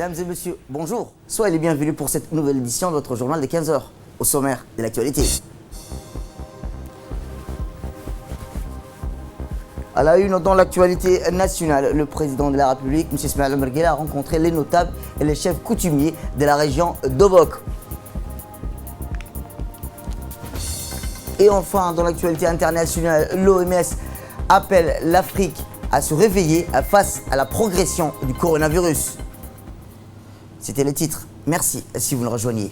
Mesdames et messieurs, bonjour. Soyez les bienvenus pour cette nouvelle édition de votre journal de 15h. Au sommaire de l'actualité. À la une dans l'actualité nationale, le président de la République, M. Ismaël Omar Guelleh, a rencontré les notables et les chefs coutumiers de la région d'Obok. Et enfin, dans l'actualité internationale, l'OMS appelle l'Afrique à se réveiller face à la progression du coronavirus. C'était le titre. Merci si vous nous rejoignez.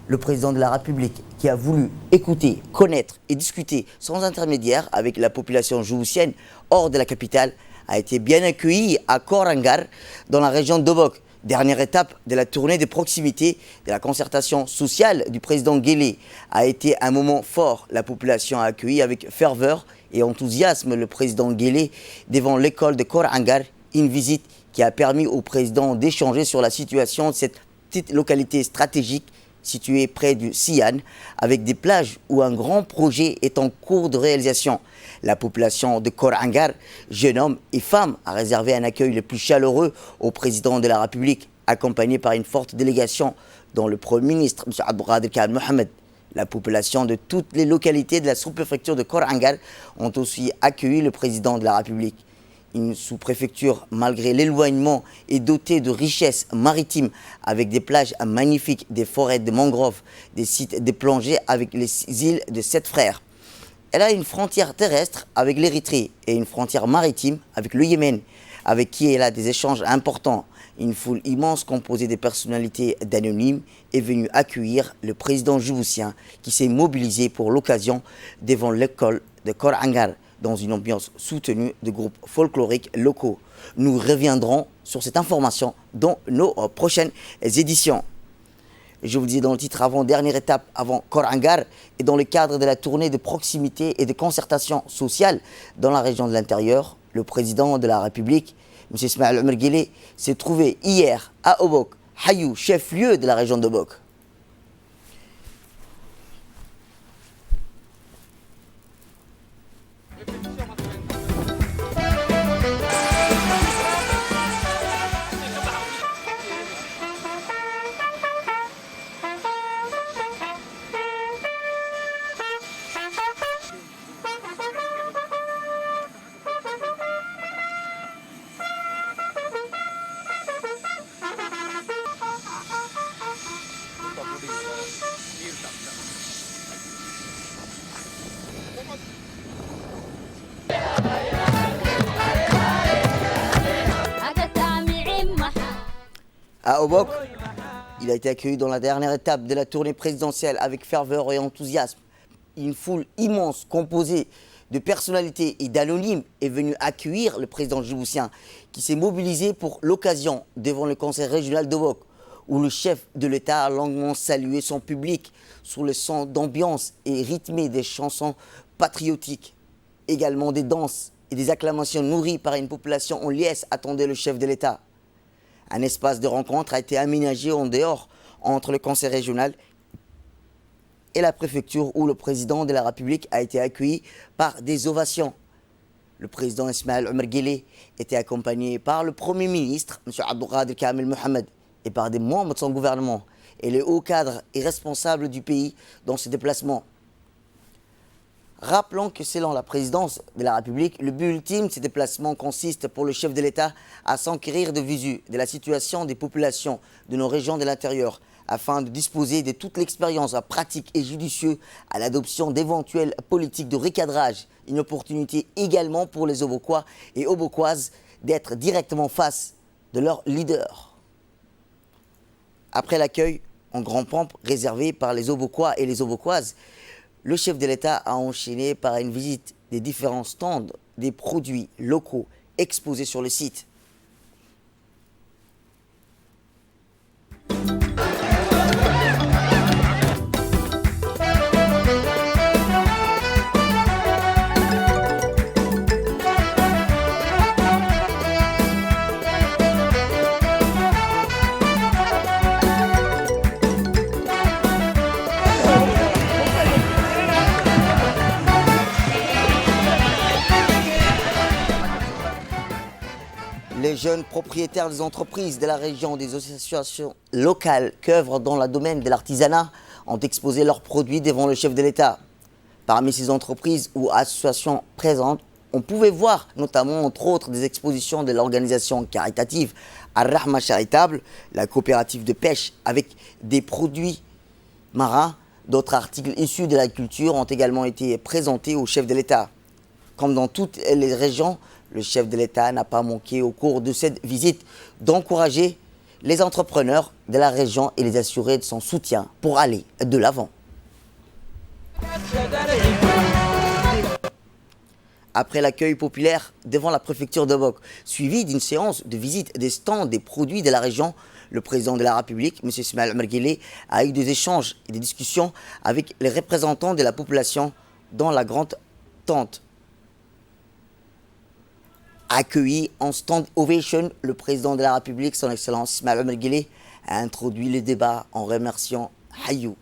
Le président de la République, qui a voulu écouter, connaître et discuter sans intermédiaire avec la population djiboutienne hors de la capitale, a été bien accueilli à Korangar, dans la région d'Obok. Dernière étape de la tournée de proximité de la concertation sociale du président Guelleh a été un moment fort. La population a accueilli avec ferveur et enthousiasme le président Guelleh devant l'école de Korangar, une visite qui a permis au président d'échanger sur la situation de cette petite localité stratégique située près du Sian, avec des plages où un grand projet est en cours de réalisation. La population de Korangar, jeunes hommes et femmes, a réservé un accueil le plus chaleureux au président de la République, accompagné par une forte délégation dont le Premier ministre, M. Abdelkader Kamel Mohamed. La population de toutes les localités de la sous-préfecture de Korangar ont aussi accueilli le président de la République. Une sous-préfecture, malgré l'éloignement, est dotée de richesses maritimes avec des plages magnifiques, des forêts de mangroves, des sites de plongée avec les îles de Sept Frères. Elle a une frontière terrestre avec l'Érythrée et une frontière maritime avec le Yémen, avec qui elle a des échanges importants. Une foule immense composée de personnalités d'anonymes est venue accueillir le président djiboutien qui s'est mobilisé pour l'occasion devant l'école de Korangar, dans une ambiance soutenue de groupes folkloriques locaux. Nous reviendrons sur cette information dans nos prochaines éditions. Je vous dis dans le titre, avant-dernière étape avant Korangar, et dans le cadre de la tournée de proximité et de concertation sociale dans la région de l'intérieur, le président de la République, M. Ismaël Omar Guelleh, s'est trouvé hier à Obok, Hayou, chef-lieu de la région d'Obok. À Obok, il a été accueilli dans la dernière étape de la tournée présidentielle avec ferveur et enthousiasme. Une foule immense composée de personnalités et d'anonymes est venue accueillir le président djiboutien qui s'est mobilisé pour l'occasion devant le conseil régional d'Obok, où le chef de l'État a longuement salué son public sous le son d'ambiance et rythmé des chansons patriotiques. Également des danses et des acclamations nourries par une population en liesse attendaient le chef de l'État. Un espace de rencontre a été aménagé en dehors entre le conseil régional et la préfecture, où le président de la République a été accueilli par des ovations. Le président Ismaël Omar Guelleh était accompagné par le Premier ministre, M. Abdelkader Kamel Mohamed, et par des membres de son gouvernement et les hauts cadres et responsables du pays dans ce déplacement. Rappelons que selon la présidence de la République, le but ultime de ces déplacements consiste pour le chef de l'État à s'enquérir de visu de la situation des populations de nos régions de l'intérieur, afin de disposer de toute l'expérience pratique et judicieuse à l'adoption d'éventuelles politiques de recadrage. Une opportunité également pour les Obokois et Obokoises d'être directement face de leur leader. Après l'accueil en grand pompe réservé par les Obokois et les Obokoises, le chef de l'État a enchaîné par une visite des différents stands des produits locaux exposés sur le site. Les jeunes propriétaires des entreprises de la région, des associations locales qui œuvrent dans le domaine de l'artisanat ont exposé leurs produits devant le chef de l'État. Parmi ces entreprises ou associations présentes, on pouvait voir notamment, entre autres, des expositions de l'organisation caritative Al-Rahma Charitable, la coopérative de pêche avec des produits marins. D'autres articles issus de la culture ont également été présentés au chef de l'État. Comme dans toutes les régions, le chef de l'État n'a pas manqué au cours de cette visite d'encourager les entrepreneurs de la région et les assurer de son soutien pour aller de l'avant. Après l'accueil populaire devant la préfecture d'Obok, suivi d'une séance de visite des stands des produits de la région, le président de la République, M. Ismaël Omar Guelleh, a eu des échanges et des discussions avec les représentants de la population dans la grande tente. Accueilli en stand ovation, le président de la République, son Excellence Ismaël Omar Guelleh, a introduit le débat en remerciant Hayou.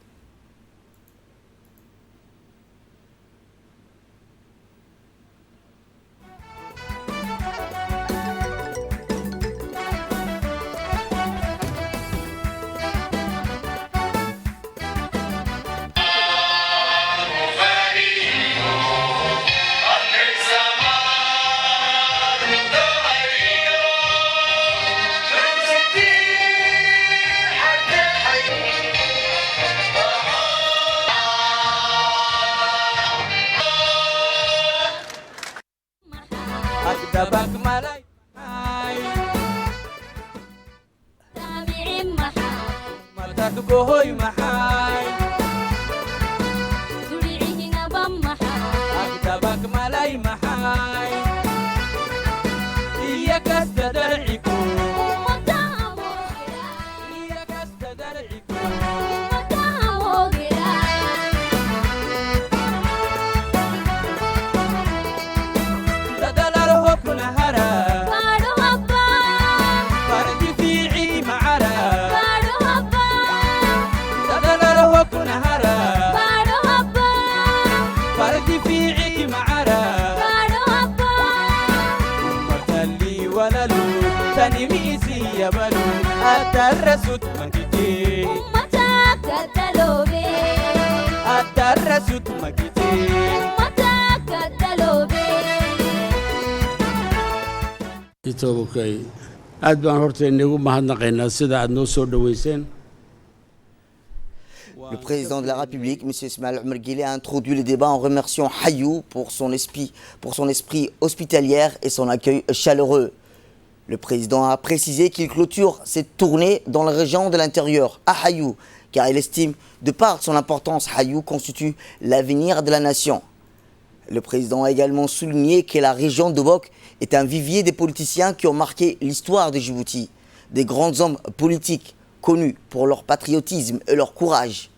aad baan horta inagu mahadnaqaynaa sida aad noo soo dhaweyseen. Le président de la République, M. Ismaël Omar Guelleh, a introduit le débat en remerciant Hayou pour son esprit hospitalier et son accueil chaleureux. Le président a précisé qu'il clôture cette tournée dans la région de l'intérieur, à Hayou, car il estime, de par son importance, Hayou constitue l'avenir de la nation. Le président a également souligné que la région d'Obok est un vivier des politiciens qui ont marqué l'histoire de Djibouti, des grands hommes politiques connus pour leur patriotisme et leur courage.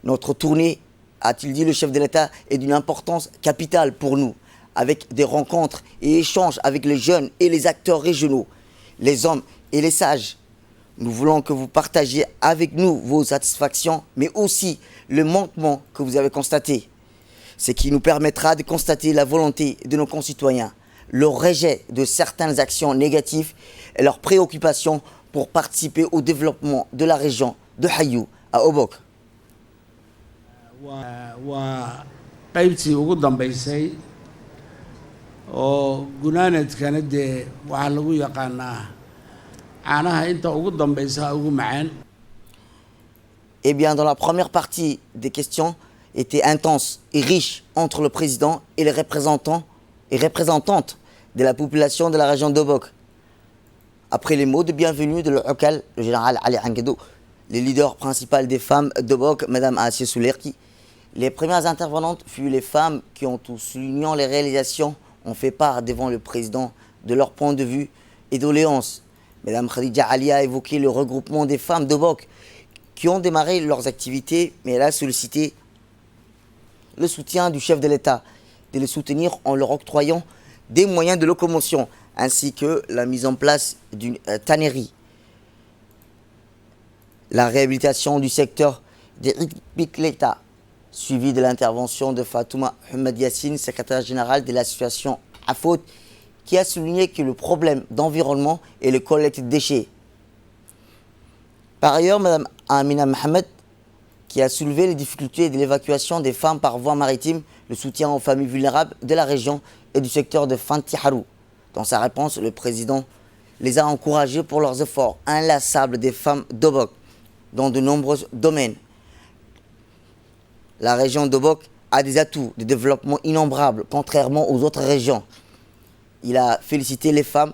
Notre tournée, a-t-il dit le chef de l'État, est d'une importance capitale pour nous, avec des rencontres et échanges avec les jeunes et les acteurs régionaux, les hommes et les sages. Nous voulons que vous partagiez avec nous vos satisfactions, mais aussi le manquement que vous avez constaté. Ce qui nous permettra de constater la volonté de nos concitoyens, leur rejet de certaines actions négatives et leur préoccupation pour participer au développement de la région de Hayou à Obok. waa qaybtii ugu dambaysay oo gunaanadkana dee waxaa lagu yaqaanaa caanaha inta ugu dambaysa ugu macaan. Eh bien, dans la première partie des questions était intense et riche entre le président et les représentants et représentantes de la population de la région d'Obok. Après les mots de bienvenue de l'Okal, le général Ali Angedo, le leader principal des femmes d'Obok, Mme Assia Soulerki, les premières intervenantes furent les femmes qui ont, tout soulignant les réalisations, ont fait part devant le président de leur point de vue et doléances. Mme Khadija Ali a évoqué le regroupement des femmes d'Obok qui ont démarré leurs activités, mais elle a sollicité le soutien du chef de l'État, de les soutenir en leur octroyant des moyens de locomotion, ainsi que la mise en place d'une tannerie. La réhabilitation du secteur des Bikleta, suivi de l'intervention de Fatouma Ahmed Yassine, secrétaire générale de l'association AFOT, qui a souligné que le problème d'environnement est le collecte de déchets. Par ailleurs, Mme Amina Mohamed, qui a soulevé les difficultés de l'évacuation des femmes par voie maritime, le soutien aux familles vulnérables de la région et du secteur de Fanti Harou. Dans sa réponse, le président les a encouragés pour leurs efforts inlassables des femmes d'Obok dans de nombreux domaines. La région d'Obok a des atouts de développement innombrables, contrairement aux autres régions. Il a félicité les femmes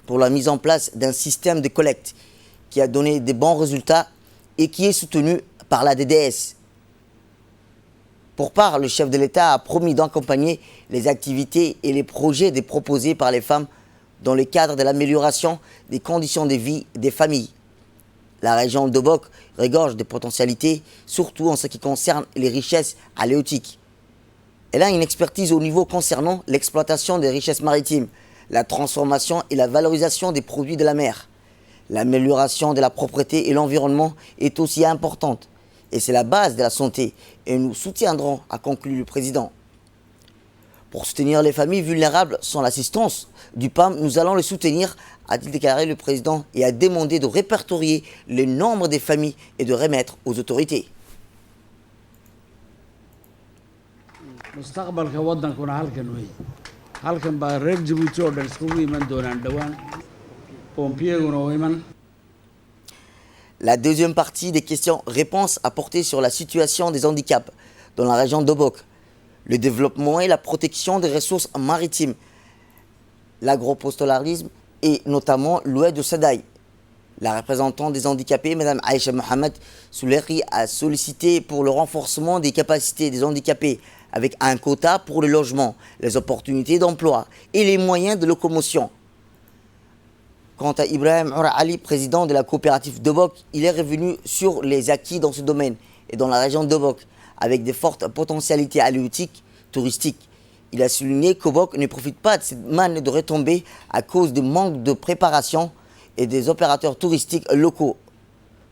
pour la mise en place d'un système de collecte qui a donné de bons résultats et qui est soutenu par la DDS. Pour part, le chef de l'État a promis d'accompagner les activités et les projets proposés par les femmes dans le cadre de l'amélioration des conditions de vie des familles. La région d'Obok regorge de potentialités, surtout en ce qui concerne les richesses halieutiques. Elle a une expertise au niveau concernant l'exploitation des richesses maritimes, la transformation et la valorisation des produits de la mer. L'amélioration de la propreté et l'environnement est aussi importante. Et c'est la base de la santé. Et nous soutiendrons, a conclu le président. Pour soutenir les familles vulnérables sans l'assistance du PAM, nous allons les soutenir, a-t-il déclaré le président, et a demandé de répertorier le nombre des familles et de remettre aux autorités. mustaqbalka wadankuna halkan wey halkan baa reer Jabuuti oo dhan iskugu iman doonaan dhawaan pompiyaguna oo iman. La deuxième partie des questions-réponses a porté sur la situation des handicaps dans la région d'Obok, le développement et la protection des ressources maritimes, l'agropastolarisme et notamment l'oued de Sadaï. La représentante des handicapés, Mme Aïcha Mohamed Souleri, a sollicité pour le renforcement des capacités des handicapés avec un quota pour le logement, les opportunités d'emploi et les moyens de locomotion. Quant à Ibrahim Oura Ali, président de la coopérative d'Obok, il est revenu sur les acquis dans ce domaine et dans la région d'Obok, avec de fortes potentialités halieutiques, touristiques. Il a souligné qu'Obok ne profite pas de cette manne de retombées à cause du manque de préparation et des opérateurs touristiques locaux.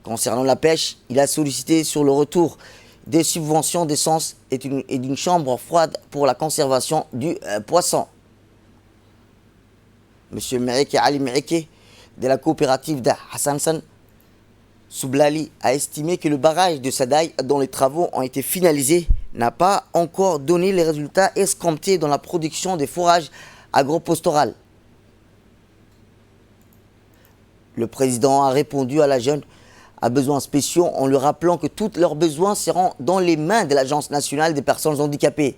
Concernant la pêche, il a sollicité sur le retour des subventions d'essence et d'une chambre froide pour la conservation du poisson. M. Mereke Ali Mereke, de la coopérative d'Hassansan Soublali, a estimé que le barrage de Sadaï, dont les travaux ont été finalisés, n'a pas encore donné les résultats escomptés dans la production des fourrages agropastoraux. Le président a répondu à la jeune à besoins spéciaux en lui rappelant que tous leurs besoins seront dans les mains de l'Agence nationale des personnes handicapées.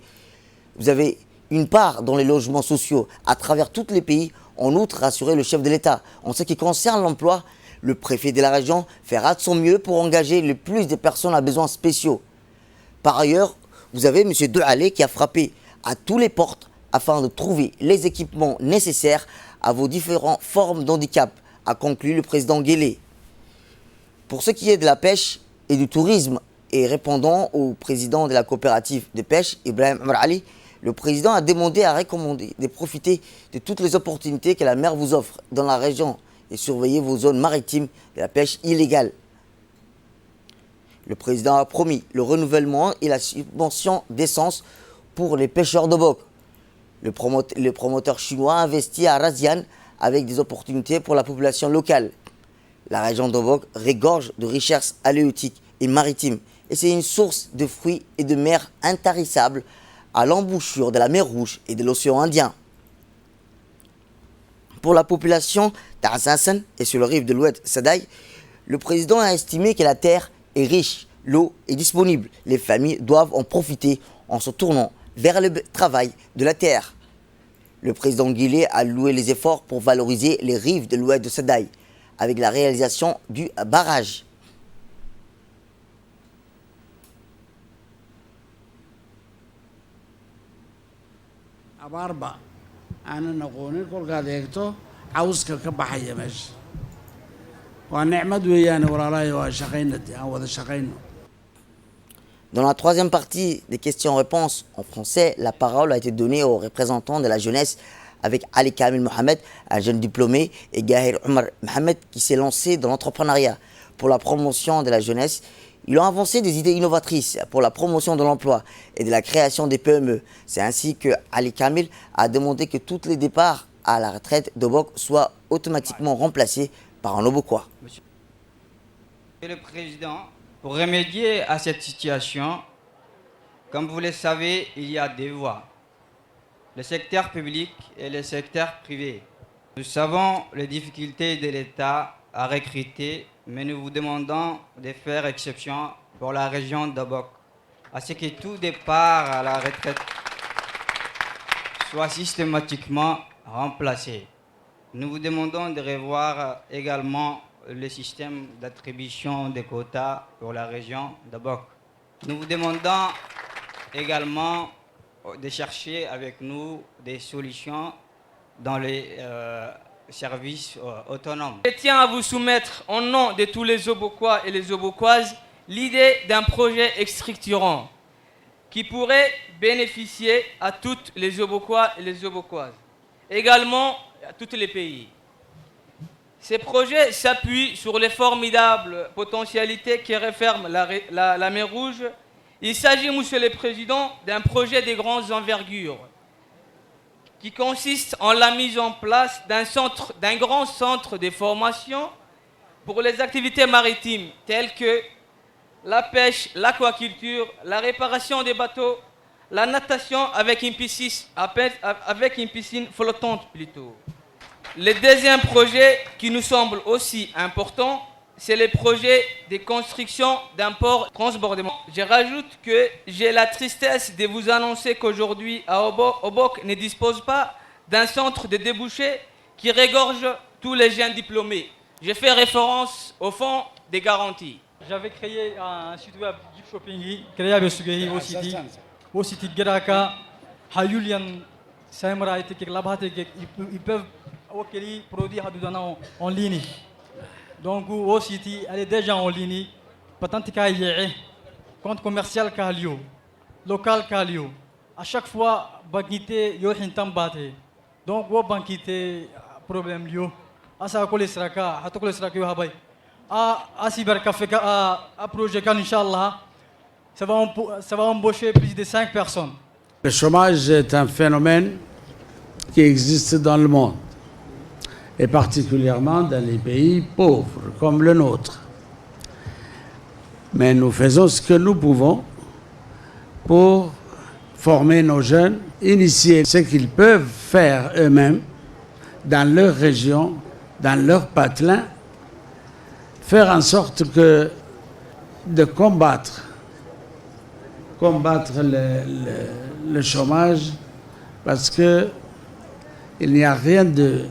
Vous avez une part dans les logements sociaux à travers tous les pays. En outre, rassurer le chef de l'État. En ce qui concerne l'emploi, le préfet de la région fera de son mieux pour engager le plus de personnes à besoins spéciaux. Par ailleurs, vous avez M. Doualé qui a frappé à tous les portes afin de trouver les équipements nécessaires à vos différentes formes d'handicap, a conclu le président Guélé. Pour ce qui est de la pêche et du tourisme, et répondant au président de la coopérative de pêche, Ibrahim Oumar Ali, le président a demandé à recommander de profiter de toutes les opportunités que la mer vous offre dans la région et surveiller vos zones maritimes de la pêche illégale. Le président a promis le renouvellement et la subvention d'essence pour les pêcheurs d'Obok. Le promoteur chinois a investi à Razian avec des opportunités pour la population locale. La région d'Obok regorge de richesses halieutiques et maritimes et c'est une source de fruits et de mer intarissables à l'embouchure de la mer Rouge et de l'océan Indien. Pour la population d'Assassan et sur le rive de l'oued Sadaï, le président a estimé que la terre est riche, l'eau est disponible. Les familles doivent en profiter en se tournant vers le travail de la terre. Le président Guillet a loué les efforts pour valoriser les rives de l'oued de Sadaï avec la réalisation du barrage. abaarba aanan aqoonin kolkaad eegto cawska ka baxaya meesha waa nicmad weeyaane walaalahay waa shaqayna aan wada shaqayno. Dans la troisième partie des questions-réponses en français, la parole a été donnée aux représentants de la jeunesse avec Ali Kamil Mohamed, un jeune diplômé, et Gahir Omar Mohamed qui s'est lancé dans l'entrepreneuriat. Pour la promotion de la jeunesse, Ils ont avancé des idées innovatrices pour la promotion de l'emploi et de la création des PME. C'est ainsi que Ali Kamil a demandé que tous les départs à la retraite d'Obok soient automatiquement remplacés par un Obokois. Monsieur le Président, pour remédier à cette situation, comme vous le savez, il y a deux voies, le secteur public et le secteur privé. Nous savons les difficultés de l'État à recruter, mais nous vous demandons de faire exception pour la région d'Obok, à ce que tout départ à la retraite soit systématiquement remplacé. Nous vous demandons de revoir également le système d'attribution des quotas pour la région d'Obok. Nous vous demandons également de chercher avec nous des solutions dans les services autonomes. Je tiens à vous soumettre, au nom de tous les Obokois et les Obokoises, l'idée d'un projet structurant qui pourrait bénéficier à toutes les Obokois et les Obokoises, également à tous les pays. Ces projets s'appuient sur les formidables potentialités qui referment la mer Rouge. Il s'agit, Monsieur le Président, d'un projet de grande envergure qui consiste en la mise en place d'un grand centre de formation pour les activités maritimes telles que la pêche, l'aquaculture, la réparation des bateaux, la natation avec une piscine flottante plutôt. Le deuxième projet qui nous semble aussi important, c'est le projet de construction d'un port transbordement. Je rajoute que j'ai la tristesse de vous annoncer qu'aujourd'hui, à Obok ne dispose pas d'un centre de débouchés qui regorge tous les jeunes diplômés. Je fais référence au fonds des garanties. J'avais créé un site web Jeep Shopping, créé avec Sugehi au site Geraka, Hayulian, Saimra, ils peuvent produire en ligne. Donc, au site, elle est déjà en ligne. Patente Kaye, compte commercial Kalio, local Kalio. À chaque fois, Bagité, Yohin Tambate. Donc, au banquité, problème Lio. Asa Kolesraka, Hatokolesraka Yohabay. À Cybercafé, à projet Inch'Allah, ça va embaucher plus de 5 personnes. Le chômage est un phénomène qui existe dans le monde, et particulièrement dans les pays pauvres comme le nôtre. Mais nous faisons ce que nous pouvons pour former nos jeunes, initier ce qu'ils peuvent faire eux-mêmes dans leur région, dans leur patelin, faire en sorte que de combattre le chômage, parce que il n'y a rien de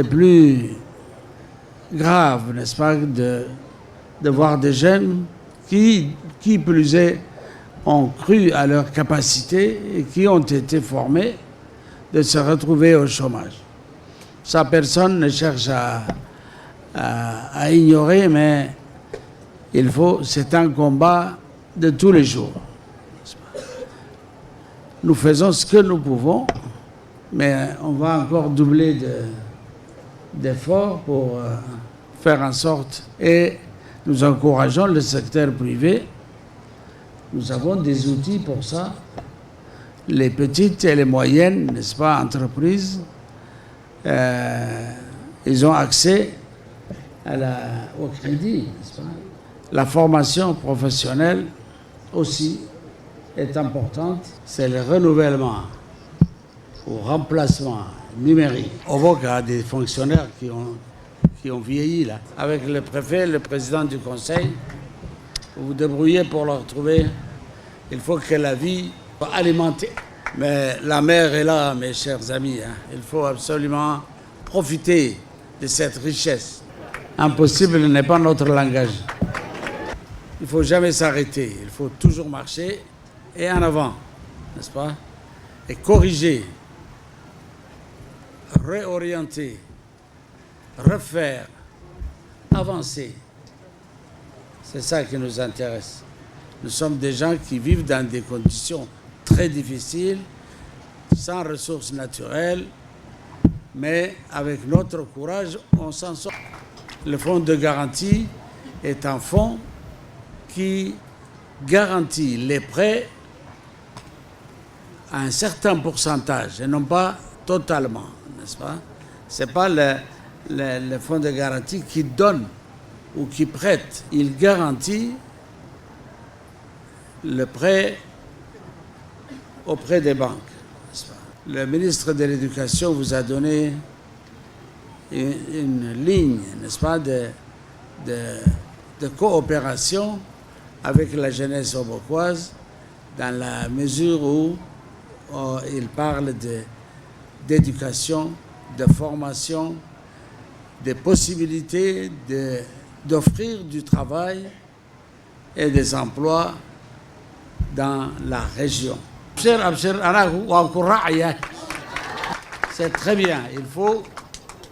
plus grave, n'est-ce pas, de voir des jeunes qui plus est, ont cru à leur capacité et qui ont été formés de se retrouver au chômage. Ça, personne ne cherche à ignorer, mais c'est un combat de tous les jours. Nous faisons ce que nous pouvons, mais on va encore doubler d'efforts pour faire en sorte, et nous encourageons le secteur privé. Nous avons des outils pour ça. Les petites et les moyennes, n'est-ce pas, entreprises, ils ont accès au crédit, n'est-ce pas? La formation professionnelle aussi est importante. C'est le renouvellement ou remplacement numérique. Obok a des fonctionnaires qui ont vieilli là. Avec le préfet, le président du conseil, vous vous débrouillez pour leur trouver. Il faut que la vie soit alimentée. Mais la mer est là, mes chers amis. Il faut absolument profiter de cette richesse. Impossible n'est pas notre langage. Il ne faut jamais s'arrêter. Il faut toujours marcher et en avant, n'est-ce pas? Et corriger, réorienter, refaire, avancer. C'est ça qui nous intéresse. Nous sommes des gens qui vivent dans des conditions très difficiles, sans ressources naturelles, mais avec notre courage, on s'en sort. Le fonds de garantie est un fonds qui garantit les prêts à un certain pourcentage et non pas totalement, n'est-ce pas? Ce n'est pas le fonds de garantie qui donne ou qui prête. Il garantit le prêt auprès des banques, n'est-ce pas? Le ministre de l'Éducation vous a donné une ligne, n'est-ce pas, de coopération avec la jeunesse aubokoise dans la mesure où il parle d'éducation, de formation, des possibilités d'offrir du travail et des emplois dans la région. C'est très bien, il faut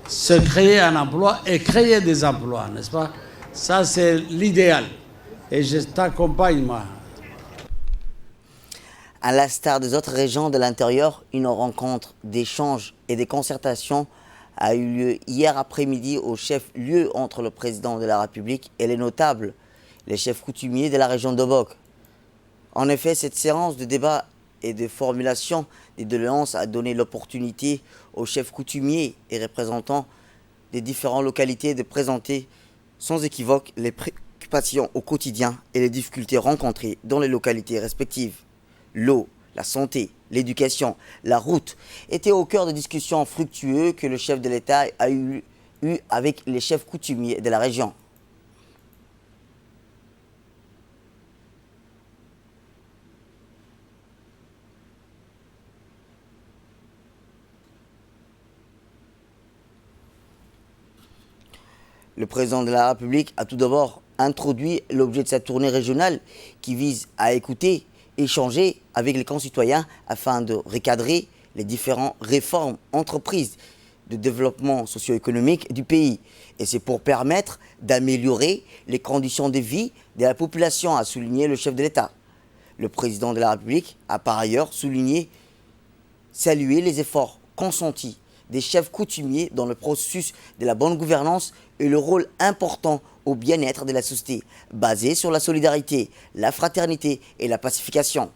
se créer un emploi et créer des emplois, n'est-ce pas? Ça, c'est l'idéal. Et je t'accompagne, moi. À l'instar des autres régions de l'intérieur, une rencontre d'échanges et de concertations a eu lieu hier après-midi au chef-lieu entre le président de la République et les notables, les chefs coutumiers de la région d'Obok. En effet, cette séance de débat et de formulation des doléances a donné l'opportunité aux chefs coutumiers et représentants des différentes localités de présenter sans équivoque les préoccupations au quotidien et les difficultés rencontrées dans les localités respectives. L'eau, la santé, l'éducation, la route étaient au cœur de discussions fructueuses que le chef de l'État a eu avec les chefs coutumiers de la région. Le président de la République a tout d'abord introduit l'objet de sa tournée régionale qui vise à écouter, échanger avec les concitoyens afin de recadrer les différentes réformes entreprises de développement socio-économique du pays. Et c'est pour permettre d'améliorer les conditions de vie de la population, a souligné le chef de l'État. Le président de la République a par ailleurs salué les efforts consentis des chefs coutumiers dans le processus de la bonne gouvernance et le rôle important au bien-être de la société, basé sur la solidarité, la fraternité et la pacification.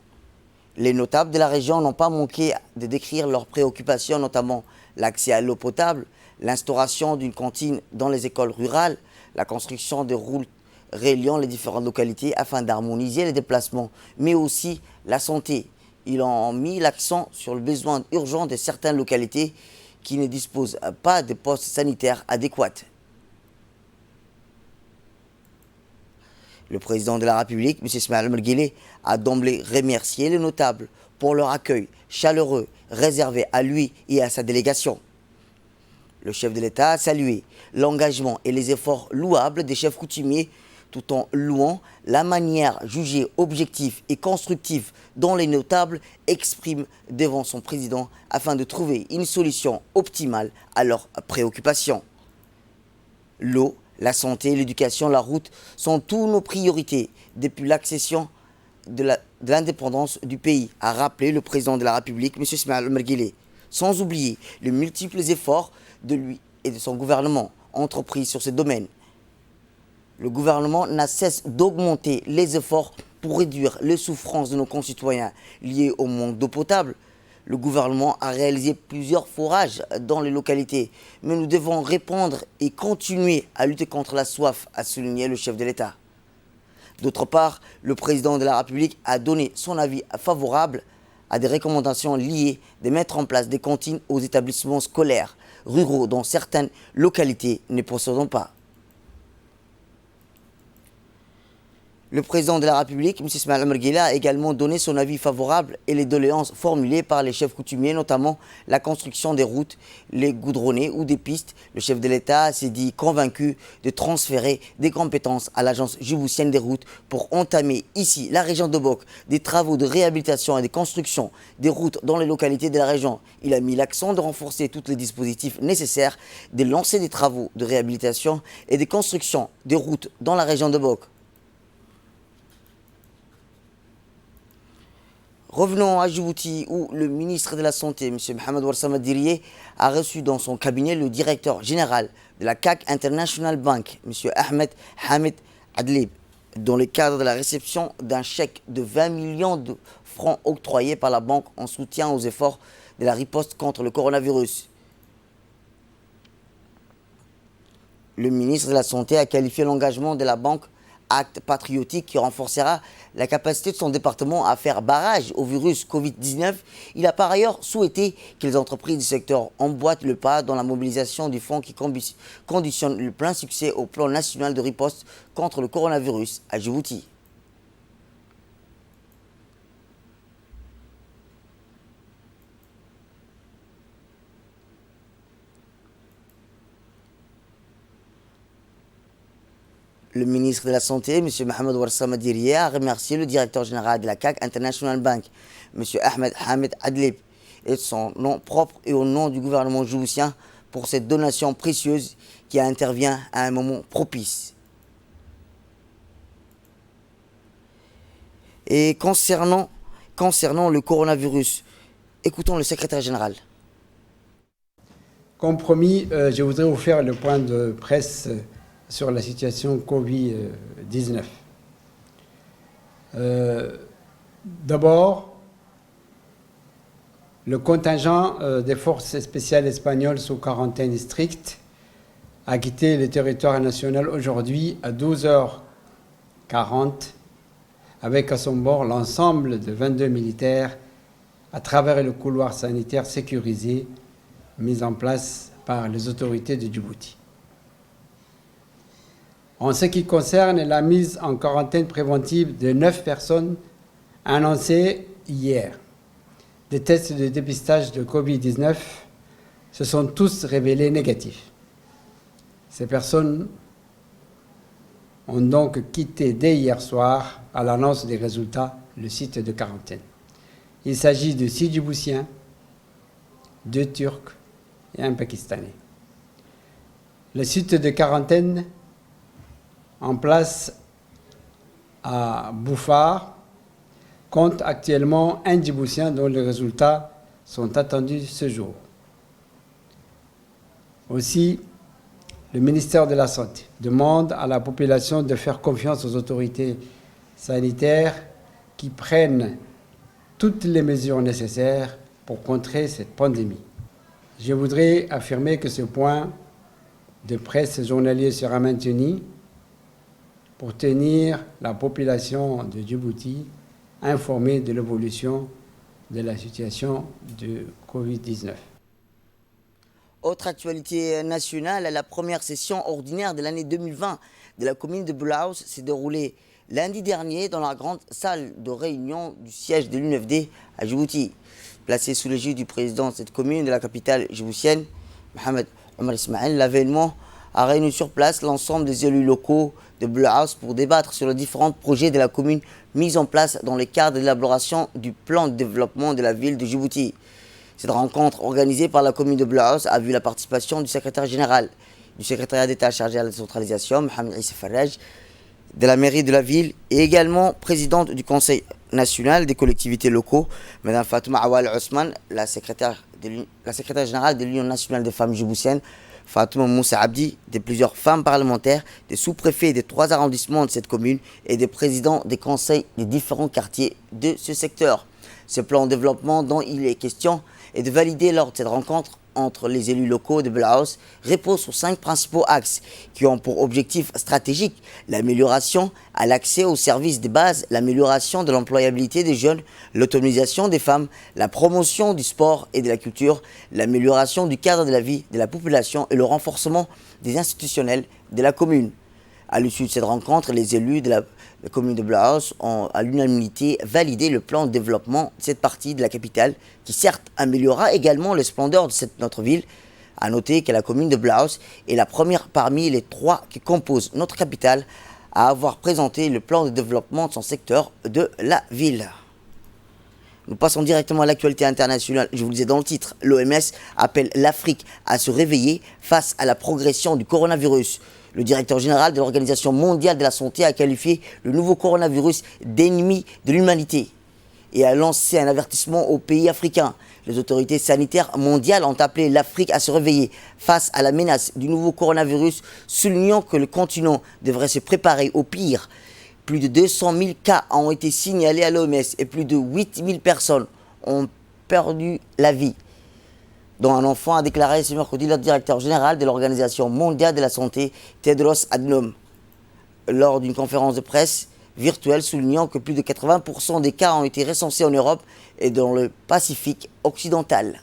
Les notables de la région n'ont pas manqué de décrire leurs préoccupations, notamment l'accès à l'eau potable, l'instauration d'une cantine dans les écoles rurales, la construction de routes reliant les différentes localités afin d'harmoniser les déplacements, mais aussi la santé. Ils ont mis l'accent sur le besoin urgent de certaines localités qui ne disposent pas de postes sanitaires adéquats. Le président de la République, M. Ismaël Omar Guelleh, a d'emblée remercié les notables pour leur accueil chaleureux réservé à lui et à sa délégation. Le chef de l'État a salué l'engagement et les efforts louables des chefs coutumiers tout en louant la manière jugée objective et constructive dont les notables expriment devant son président afin de trouver une solution optimale à leurs préoccupations. L'eau, la santé, l'éducation, la route sont toutes nos priorités depuis l'accession de l'indépendance du pays, a rappelé le président de la République, M. Ismaël Omar Guelleh, sans oublier les multiples efforts de lui et de son gouvernement entrepris sur ce domaine. Le gouvernement n'a cessé d'augmenter les efforts pour réduire les souffrances de nos concitoyens liées au manque d'eau potable. Le gouvernement a réalisé plusieurs forages dans les localités, mais nous devons répondre et continuer à lutter contre la soif, a souligné le chef de l'État. D'autre part, le président de la République a donné son avis favorable à des recommandations liées de mettre en place des cantines aux établissements scolaires ruraux dont certaines localités ne possédent pas. Le président de la République, M. Ismaël Omar Guelleh, a également donné son avis favorable et les doléances formulées par les chefs coutumiers, notamment la construction des routes, les goudronnés ou des pistes. Le chef de l'État s'est dit convaincu de transférer des compétences à l'agence djiboutienne des routes pour entamer ici, la région d'Obok, des travaux de réhabilitation et de construction des routes dans les localités de la région. Il a mis l'accent de renforcer tous les dispositifs nécessaires, de lancer des travaux de réhabilitation et de construction des routes dans la région d'Obok. Revenons à Djibouti où le ministre de la Santé, M. Mohamed Ouarsama Diriye, a reçu dans son cabinet le directeur général de la CAC International Bank, M. Ahmed Hamid Adlib. dans le cadre de la réception d'un chèque de 20 millions de francs octroyé par la banque en soutien aux efforts de la riposte contre le coronavirus. Le ministre de la Santé a qualifié l'engagement de la banque acte patriotique qui renforcera la capacité de son département à faire barrage au virus Covid-19. Il a par ailleurs souhaité que les entreprises du secteur emboîtent le pas dans la mobilisation du fonds qui conditionne le plein succès au plan national de riposte contre le coronavirus à Djibouti. Le ministre de la Santé, M. Mohamed Warsama Dirie, a remercié le directeur général de la CAC International Bank, M. Ahmed Hamid Adlib, et de son nom propre et au nom du gouvernement djiboutien pour cette donation précieuse qui intervient à un moment propice. Et concernant le coronavirus, écoutons le secrétaire général. Comme promis, je voudrais vous faire le point de presse sur la situation Covid-19. D'abord, le contingent des forces spéciales espagnoles sous quarantaine stricte a quitté le territoire national aujourd'hui à 12h40 avec à son bord l'ensemble de 22 militaires à travers le couloir sanitaire sécurisé mis en place par les autorités de Djibouti. En ce qui concerne la mise en quarantaine préventive de 9 personnes annoncées hier, des tests de dépistage de Covid-19 se sont tous révélés négatifs. Ces personnes ont donc quitté dès hier soir, à l'annonce des résultats, le site de quarantaine. Il s'agit de 6 Djiboutiens, 2 Turcs et 1 Pakistanais. Le site de quarantaine en place à Bouffar compte actuellement 1 Djiboutien dont les résultats sont attendus ce jour. Aussi, le ministère de la Santé demande à la population de faire confiance aux autorités sanitaires qui prennent toutes les mesures nécessaires pour contrer cette pandémie. Je voudrais affirmer que ce point de presse journalier sera maintenu pour tenir la population de Djibouti informée de l'évolution de la situation de Covid-19. Autre actualité nationale, la première session ordinaire de l'année 2020 de la commune de Boulaouz s'est déroulée lundi dernier dans la grande salle de réunion du siège de l'UNFD à Djibouti. Placé sous l'égide du président de cette commune de la capitale djiboutienne, Mohamed Omar Ismaël, l'avènement a réuni sur place l'ensemble des élus locaux de Boulaouz pour débattre sur les différents projets de la commune mis en place dans le cadre de l'élaboration du plan de développement de la ville de Djibouti. Cette rencontre organisée par la commune de Boulaouz a vu la participation du secrétaire général du secrétariat d'État chargé à la décentralisation, Mohamed Issa Faraj, de la mairie de la ville et également présidente du Conseil national des collectivités locaux, Mme Fatouma Awal Ousmane, la secrétaire générale de l'Union nationale des femmes djiboutiennes, Fatouma Moussa Abdi, des plusieurs femmes parlementaires, des sous-préfets des 3 arrondissements de cette commune et des présidents des conseils des différents quartiers de ce secteur. Ce plan de développement dont il est question est de valider lors de cette rencontre entre les élus locaux de Boulaouz repose sur 5 principaux axes qui ont pour objectif stratégique l'amélioration à l'accès aux services de base, l'amélioration de l'employabilité des jeunes, l'autonomisation des femmes, la promotion du sport et de la culture, l'amélioration du cadre de la vie de la population et le renforcement des institutionnels de la commune. À l'issue de cette rencontre, les élus de la commune de Boulaouz ont à l'unanimité validé le plan de développement de cette partie de la capitale qui certes améliorera également les splendeurs de notre ville. A noter que la commune de Boulaouz est la première parmi les 3 qui composent notre capitale à avoir présenté le plan de développement de son secteur de la ville. Nous passons directement à l'actualité internationale. Je vous le disais dans le titre, l'OMS appelle l'Afrique à se réveiller face à la progression du coronavirus. Le directeur général de l'Organisation mondiale de la santé a qualifié le nouveau coronavirus d'ennemi de l'humanité et a lancé un avertissement aux pays africains. Les autorités sanitaires mondiales ont appelé l'Afrique à se réveiller face à la menace du nouveau coronavirus, soulignant que le continent devrait se préparer au pire. Plus de 200 000 cas ont été signalés à l'OMS et plus de 8 000 personnes ont perdu la vie, dont un enfant, a déclaré ce mercredi le directeur général de l'Organisation mondiale de la santé, Tedros Adhanom, lors d'une conférence de presse virtuelle soulignant que plus de 80% des cas ont été recensés en Europe et dans le Pacifique occidental.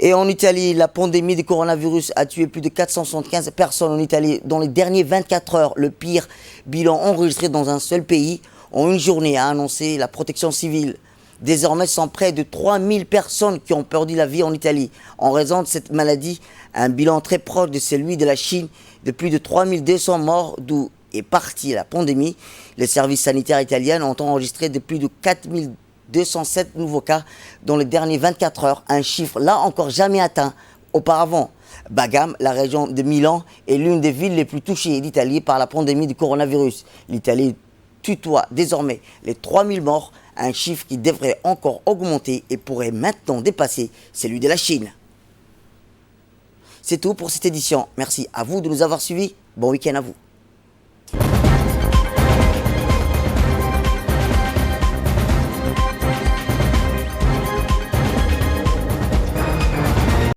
Et en Italie, la pandémie du coronavirus a tué plus de 475 personnes en Italie dans les derniers 24 heures, le pire bilan enregistré dans un seul pays en une journée, a annoncé la protection civile. Désormais, ce sont près de 3000 personnes qui ont perdu la vie en Italie en raison de cette maladie, un bilan très proche de celui de la Chine, de plus de 3200 morts d'où est partie la pandémie. Les services sanitaires italiens ont enregistré de plus de 4207 nouveaux cas dans les derniers 24 heures, un chiffre là encore jamais atteint auparavant. Bagam, la région de Milan, est l'une des villes les plus touchées d'Italie par la pandémie du coronavirus. L'Italie tutoie désormais les 3000 morts, un chiffre qui devrait encore augmenter et pourrait maintenant dépasser celui de la Chine. C'est tout pour cette édition. Merci à vous de nous avoir suivis. Bon week-end à vous.